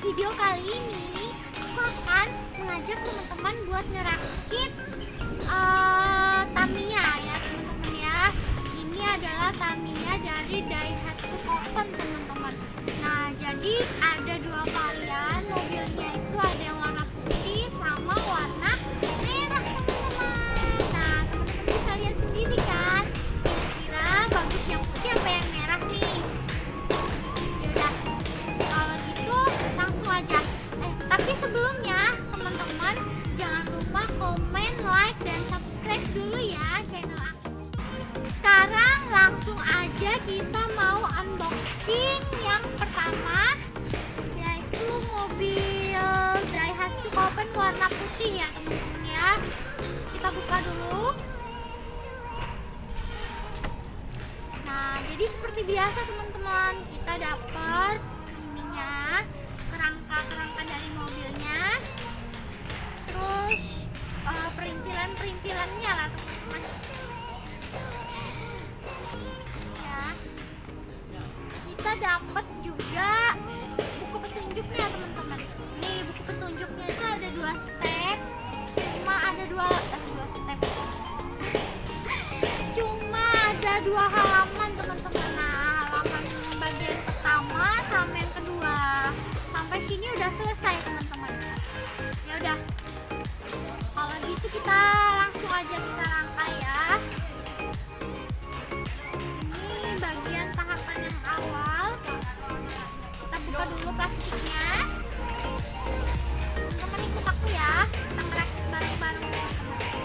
Video kali ini aku akan mengajak teman-teman buat ngerakit Tamiya ya teman-teman ya. Ini adalah Tamiya dari Daihatsu teman-teman. Nah jadi ada dua varian mobilnya, itu ada yang warna putih sama warna merah teman-teman. Nah teman-teman bisa lihat sendiri kan, kira-kira bagus yang putih apa yang merah nih. Aja. Tapi sebelumnya teman-teman jangan lupa komen, like, dan subscribe dulu ya channel aku. Sekarang langsung aja kita mau unboxing yang pertama, yaitu mobil Daihatsu warna putih ya teman-teman ya. Kita buka dulu. Nah jadi seperti biasa teman-teman, kita dapat ininya, kerangka dari mobilnya, terus perintilannya lah teman-teman ya. Kita dapat juga buku petunjuknya teman-teman. Nih buku petunjuknya itu ada dua step, cuma ada dua step cuma ada dua halaman teman-teman. Nah halaman bagian pertama sama yang kedua, sampai sini udah selesai teman-teman. Ya udah, kalau gitu kita langsung aja kita rangkai ya. Ini bagian tahapan yang awal. Kita buka dulu plastiknya. Teman-teman ikut aku ya, kita merakit bareng-bareng teman-teman.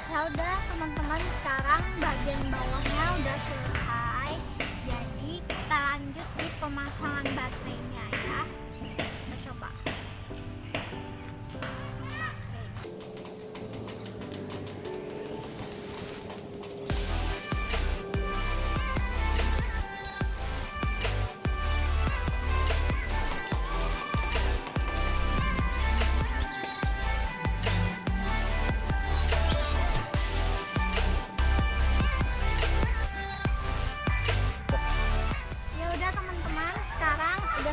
Ya udah teman-teman, sekarang bagian bawahnya udah selesai. Jadi kita lanjut di pemasangan baterainya ya. Kita coba.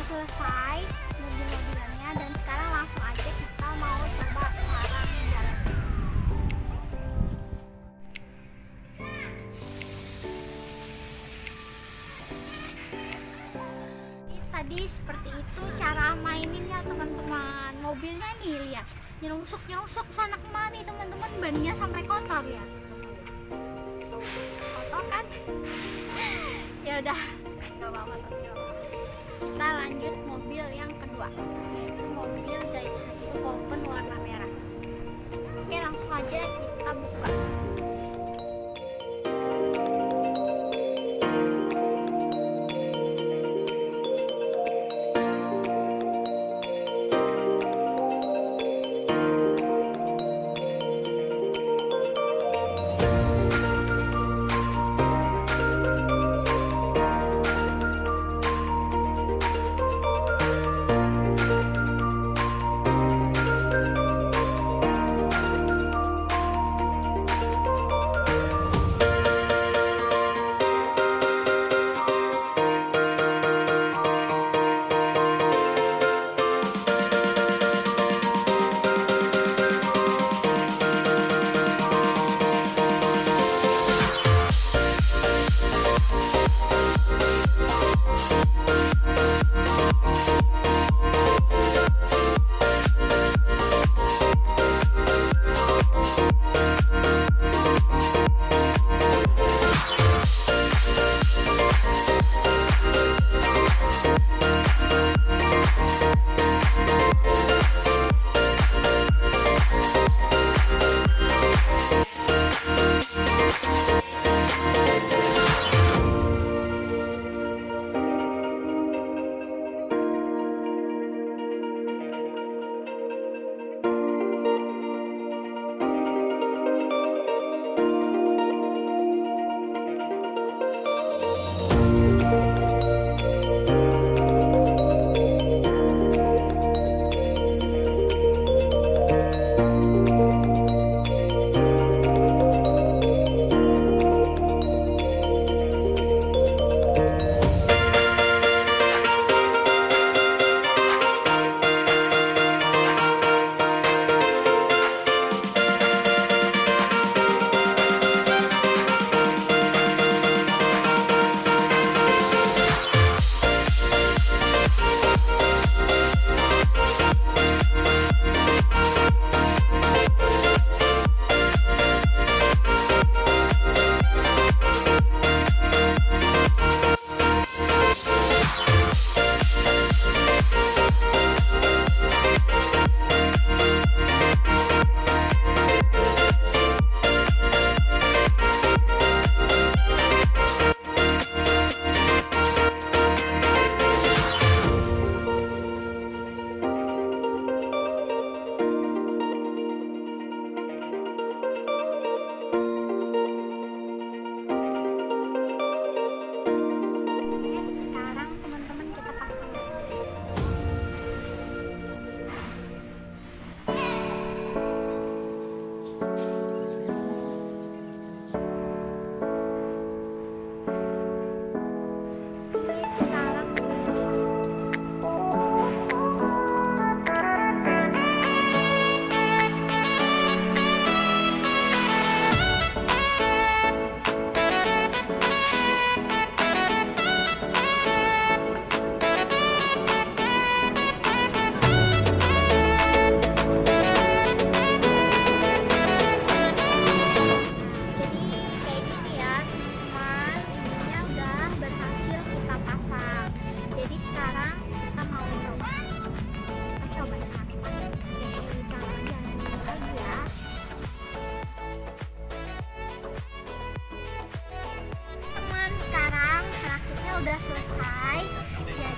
Selesai mobil-mobilannya, dan sekarang langsung aja kita mau coba sekarang jalan. Tadi seperti itu cara maininnya teman-teman. Mobilnya nih lihat, nyerungsuk sana kemari teman-teman, bannya sampai kotor ya. Kotor kan? Ya udah, nggak apa-apa. Kita lanjut mobil yang kedua, yaitu mobil Daihatsu warna merah. Oke, langsung aja kita buka.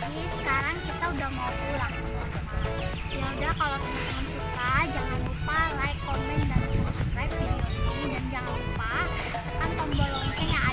Jadi sekarang kita udah mau pulang teman-teman. Ya udah, kalau teman-teman suka jangan lupa like, comment, dan subscribe video ini, dan jangan lupa tekan tombol lonceng yang